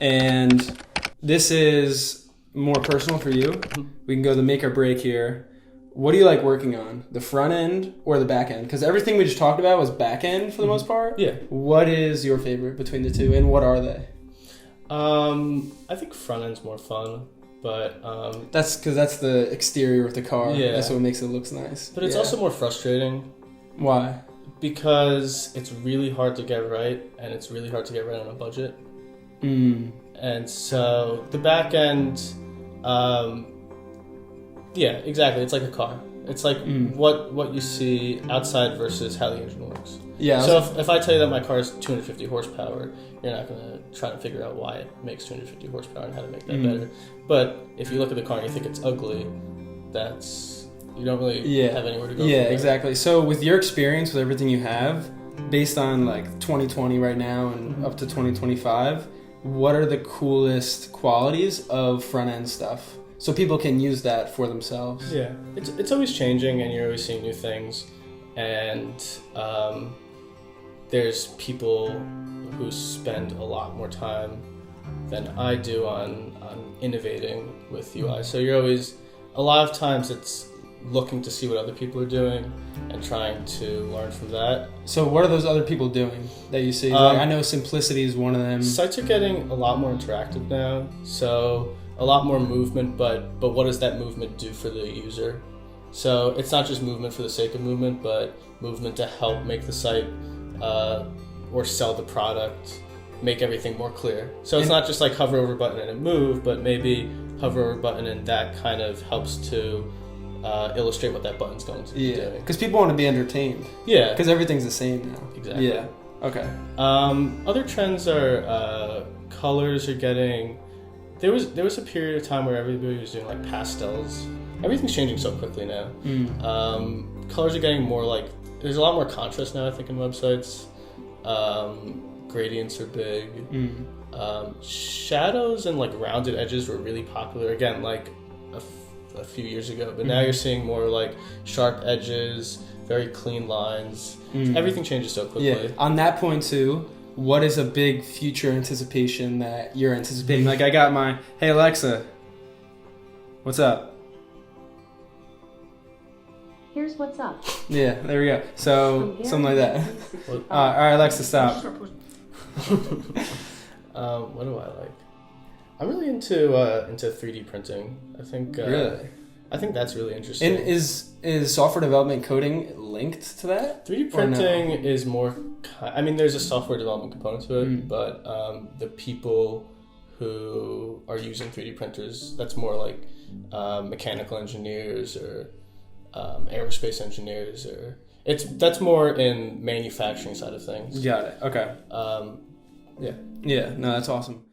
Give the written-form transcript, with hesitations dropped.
And this is more personal for you. We can go the make or break here. What do you like working on? The front end or the back end? Because everything we just talked about was back end for the most part. Yeah. What is your favorite between the two, and what are they? I think front end's more fun, but That's because that's the exterior of the car. Yeah. That's what makes it look nice. but it's also more frustrating Why? because it's really hard to get right, and it's really hard to get right on a budget. And so the back end, yeah, exactly. It's like a car. It's like what you see outside versus how the engine works. Yeah. So if I tell you that my car is 250 horsepower, you're not going to try to figure out why it makes 250 horsepower and how to make that better. But if you look at the car and you think it's ugly, you don't really have anywhere to go. Yeah, exactly. So with your experience with everything you have, based on like 2020 right now and up to 2025, what are the coolest qualities of front end stuff? So people can use that for themselves. Yeah, it's always changing, and you're always seeing new things. And there's people who spend a lot more time than I do on innovating with UI. So you're always, a lot of times it's looking to see what other people are doing and trying to learn from that. So what are those other people doing that you see? Like, I know Simplicity is one of them. Sites are getting a lot more interactive now, so a lot more movement, but what does that movement do for the user? So it's not just movement for the sake of movement, but movement to help make the site or sell the product, make everything more clear. So it's not just like hover over button and it move, but maybe hover over button and that kind of helps to illustrate what that button's going to be doing. Because people want to be entertained. Yeah. Because everything's the same now. Exactly. Yeah. Okay. Other trends are colors are getting. There was a period of time where everybody was doing like pastels. Everything's changing so quickly now. Colors are getting more like, there's a lot more contrast now, I think, in websites. Gradients are big. Shadows and like rounded edges were really popular again, like a few years ago. But now you're seeing more like sharp edges, very clean lines. Everything changes so quickly. Yeah. On that point too, what is a big future anticipation that you're anticipating? Like I got my, hey Alexa, what's up? Here's what's up. Yeah, there we go. So something like that. All right, Alexa, stop. What do I like? I'm really into 3D printing. I think Really? I think that's really interesting. And is software development coding linked to that? 3D printing is more. I mean, there's a software development component to it, but the people who are using 3D printers, that's more like mechanical engineers or aerospace engineers, or that's more in manufacturing side of things. Got it. Okay. Yeah. Yeah. No, that's awesome.